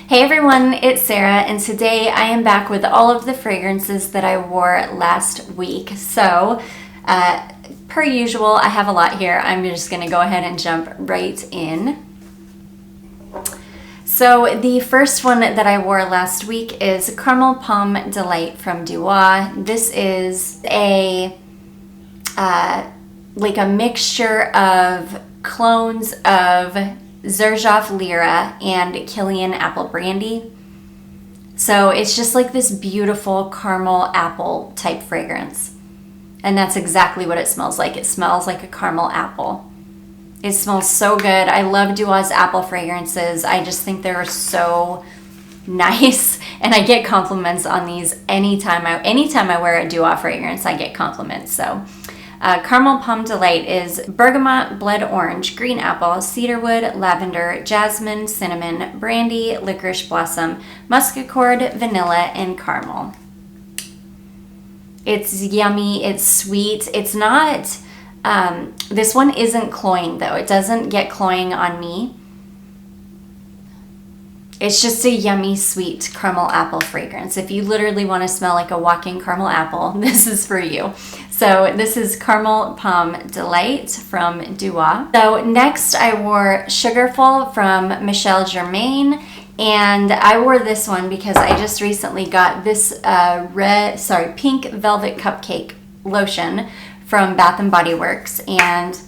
Hey everyone, it's Sarah, and today I am back with all of the fragrances that I wore last week. So, per usual, I have a lot here. I'm just going to go ahead and jump right in. So the first one that I wore last week is Caramel Pomme Delight from Noire. This is a mixture of clones of Xerjoff Lyra and Killian Apple Brandy. So it's just like this beautiful caramel apple type fragrance. And that's exactly what it smells like. It smells like a caramel apple. It smells so good. I love Noire's apple fragrances. I just think they're so nice. And I get compliments on these anytime I wear a Noire fragrance, I get compliments. So Caramel Pomme Delight is bergamot, blood orange, green apple, cedarwood, lavender, jasmine, cinnamon, brandy, licorice blossom, muscatcord, vanilla, and caramel. It's yummy, it's sweet. It's not, this one isn't cloying though. It doesn't get cloying on me. It's just a yummy, sweet caramel apple fragrance. If you literally want to smell like a walking caramel apple, this is for you. So this is Caramel Pomme Delight from Noire. So next I wore Sugarful from Michel Germain. And I wore this one because I just recently got this pink velvet cupcake lotion from Bath & Body Works. And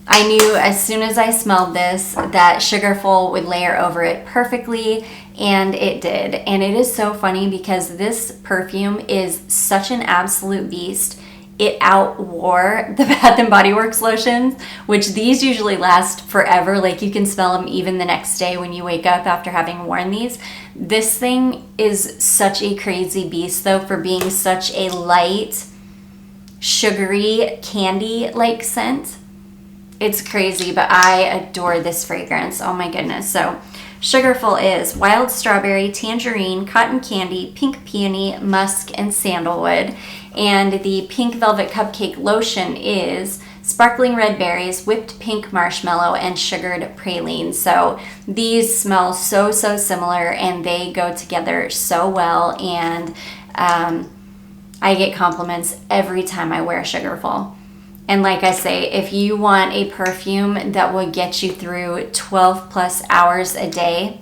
I knew as soon as I smelled this that Sugarful would layer over it perfectly, and it did. And it is so funny because this perfume is such an absolute beast. It outwore the Bath & Body Works lotions, which these usually last forever. Like you can smell them even the next day when you wake up after having worn these. This thing is such a crazy beast though for being such a light, sugary, candy-like scent. It's crazy, but I adore this fragrance. Oh my goodness. So Sugarful is wild strawberry, tangerine, cotton candy, pink peony, musk, and sandalwood. And the pink velvet cupcake lotion is sparkling red berries, whipped pink marshmallow, and sugared praline. So these smell so similar, and they go together so well. And I get compliments every time I wear Sugarful. And like I say, if you want a perfume that will get you through 12 plus hours a day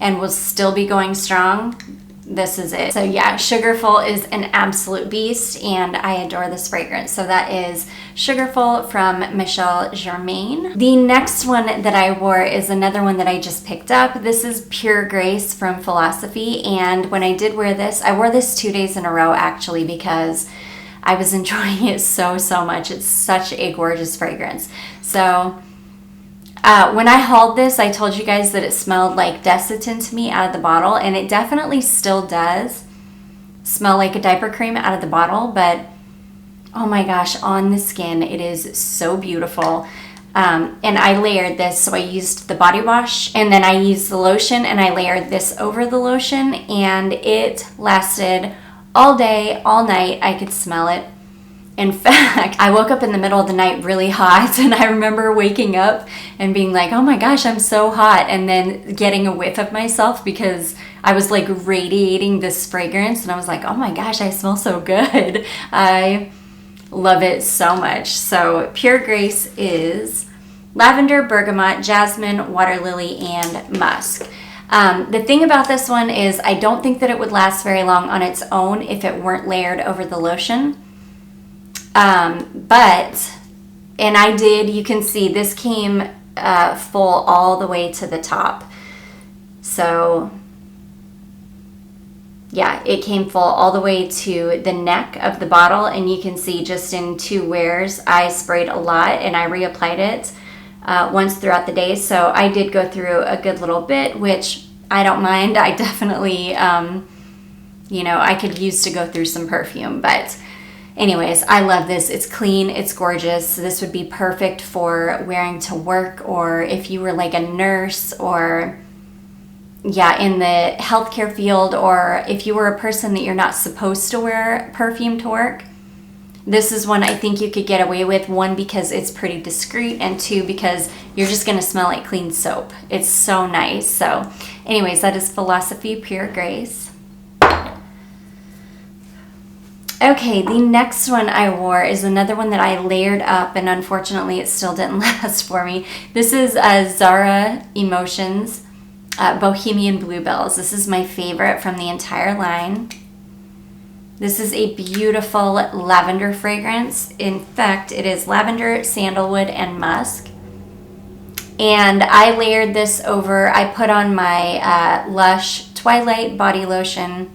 and will still be going strong, this is it. So yeah, Sugarful is an absolute beast, and I adore this fragrance. So that is Sugarful from Michel Germain. The next one that I wore is another one that I just picked up. This is Pure Grace from Philosophy, and when I did wear this, I wore this 2 days in a row actually because I was enjoying it so much. It's such a gorgeous fragrance. So when I hauled this, I told you guys that it smelled like Desitin to me out of the bottle, and it definitely still does smell like a diaper cream out of the bottle, but oh my gosh, on the skin, it is so beautiful. And I layered this, so I used the body wash, and then I used the lotion, and I layered this over the lotion, and it lasted all day, all night. I could smell it. In fact, I woke up in the middle of the night really hot, and I remember waking up and being like, oh my gosh, I'm so hot, and then getting a whiff of myself because I was like radiating this fragrance, and I was like, oh my gosh, I smell so good. I love it so much. So Pure Grace is lavender, bergamot, jasmine, water lily, and musk. The thing about this one is I don't think that it would last very long on its own if it weren't layered over the lotion. And I did, you can see this came full all the way to the top. So yeah, it came full all the way to the neck of the bottle, and you can see just in 2 wears I sprayed a lot and I reapplied it once throughout the day. So I did go through a good little bit, which I don't mind. I definitely, I could use to go through some perfume. But anyways, I love this. It's clean. It's gorgeous. This would be perfect for wearing to work, or if you were like a nurse, or in the healthcare field, or if you were a person that you're not supposed to wear perfume to work. This is one I think you could get away with, one, because it's pretty discreet, and two, because you're just going to smell like clean soap. It's so nice. So anyways, that is Philosophy Pure Grace. Okay, the next one I wore is another one that I layered up, and unfortunately it still didn't last for me. This is Zara Emotions Bohemian Bluebells. This is my favorite from the entire line. This is a beautiful lavender fragrance. In fact, it is lavender, sandalwood, and musk. And I layered this over, I put on my Lush Twilight body lotion,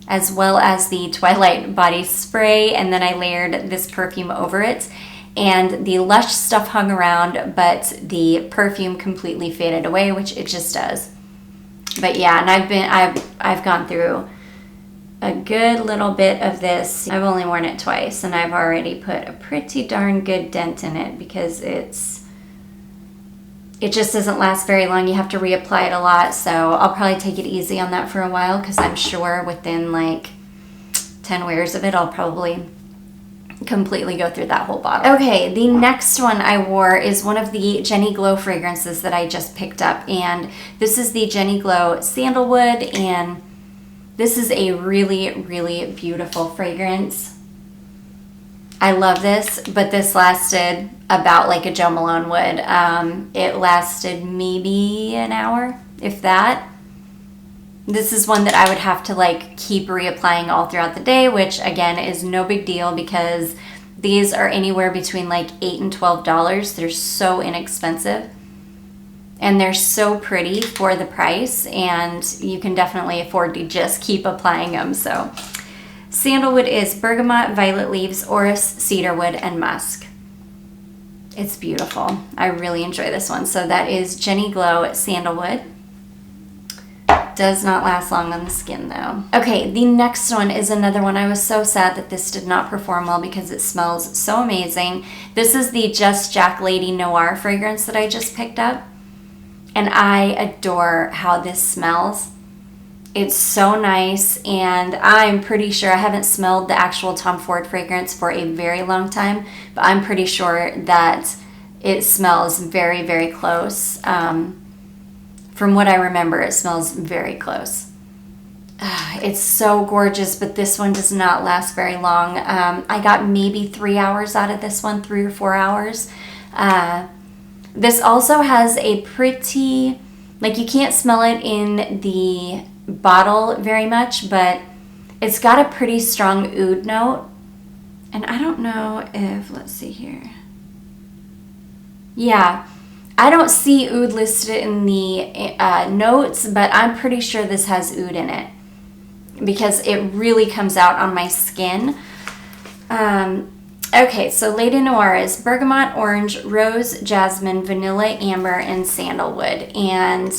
as well as the Twilight body spray, and then I layered this perfume over it. And the Lush stuff hung around, but the perfume completely faded away, which it just does. But yeah, and I've gone through a good little bit of this. I've only worn it twice, and I've already put a pretty darn good dent in it because it just doesn't last very long. You have to reapply it a lot, so I'll probably take it easy on that for a while, because I'm sure within like 10 wears of it, I'll probably completely go through that whole bottle. Okay, the next one I wore is one of the Jenny Glow fragrances that I just picked up, and this is the Jenny Glow Sandalwood, and this is a really, really beautiful fragrance. I love this, but this lasted about like a Jo Malone would. It lasted maybe an hour, if that. This is one that I would have to like keep reapplying all throughout the day, which again is no big deal because these are anywhere between like $8 and $12. They're so inexpensive. And they're so pretty for the price, and you can definitely afford to just keep applying them. So Sandalwood is bergamot, violet leaves, orris, cedarwood, and musk. It's beautiful. I really enjoy this one. So that is Jenny Glow Sandalwood. Does not last long on the skin though. Okay, the next one is another one. I was so sad that this did not perform well because it smells so amazing. This is the Just Jack Lady Noir fragrance that I just picked up. And I adore how this smells. It's so nice, and I'm pretty sure, I haven't smelled the actual Tom Ford fragrance for a very long time, but I'm pretty sure that it smells very, very close. From what I remember, it smells very close. It's so gorgeous, but this one does not last very long. I got maybe 3 hours out of this one, 3 or 4 hours. This also has a pretty, like you can't smell it in the bottle very much, but it's got a pretty strong oud note. And I don't know if, let's see here. Yeah, I don't see oud listed in the notes, but I'm pretty sure this has oud in it because it really comes out on my skin. Okay, so Lady Noir is bergamot, orange, rose, jasmine, vanilla, amber, and sandalwood. And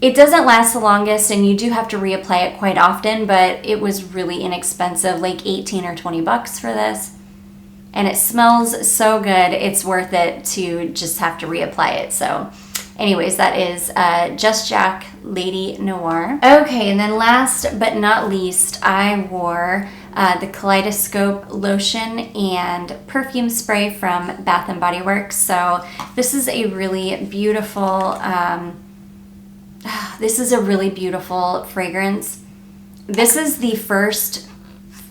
it doesn't last the longest, and you do have to reapply it quite often, but it was really inexpensive, like 18 or 20 bucks for this. And it smells so good, it's worth it to just have to reapply it. So anyways, that is Just Jack Lady Noir. Okay, and then last but not least, I wore the Kaleidoscope lotion and perfume spray from Bath & Body Works. So this is a really beautiful, fragrance. This is the first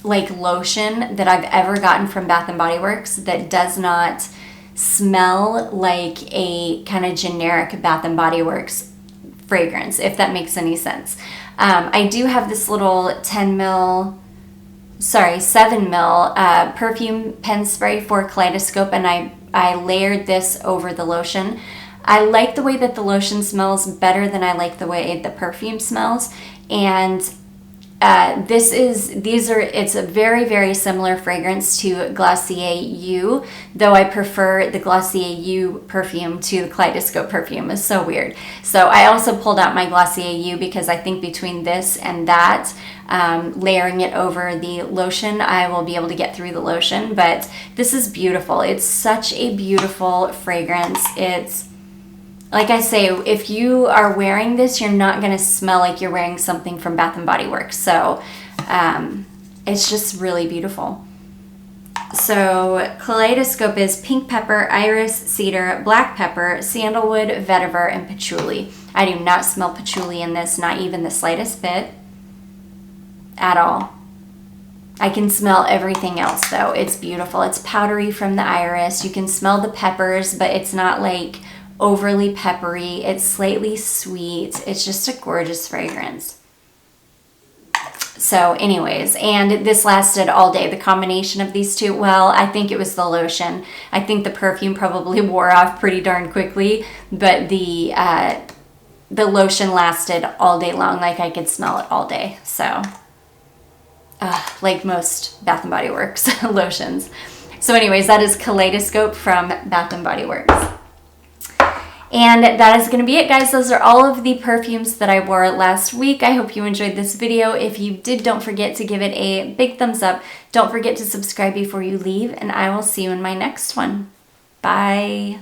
like lotion that I've ever gotten from Bath & Body Works that does not smell like a kind of generic Bath & Body Works fragrance, if that makes any sense. I do have this little 7 ml perfume pen spray for Kaleidoscope, and I layered this over the lotion. I like the way that the lotion smells better than I like the way the perfume smells, and it's a very, very similar fragrance to Glossier You, though I prefer the Glossier You perfume to the Kaleidoscope perfume. It's so weird. So I also pulled out my Glossier You because I think between this and that, layering it over the lotion, I will be able to get through the lotion. But this is beautiful. It's such a beautiful fragrance. It's, like I say, if you are wearing this, you're not going to smell like you're wearing something from Bath & Body Works. So it's just really beautiful. So Kaleidoscope is pink pepper, iris, cedar, black pepper, sandalwood, vetiver, and patchouli. I do not smell patchouli in this, not even the slightest bit at all. I can smell everything else though. It's beautiful. It's powdery from the iris. You can smell the peppers, but it's not like overly peppery. It's slightly sweet. It's just a gorgeous fragrance. So anyways, and this lasted all day. The combination of these two, well, I think it was the lotion. I think the perfume probably wore off pretty darn quickly, but the lotion lasted all day long. Like I could smell it all day. So like most Bath & Body Works lotions. So anyways, that is Kaleidoscope from Bath & Body Works. And that is going to be it, guys. Those are all of the perfumes that I wore last week. I hope you enjoyed this video. If you did, don't forget to give it a big thumbs up. Don't forget to subscribe before you leave, and I will see you in my next one. Bye.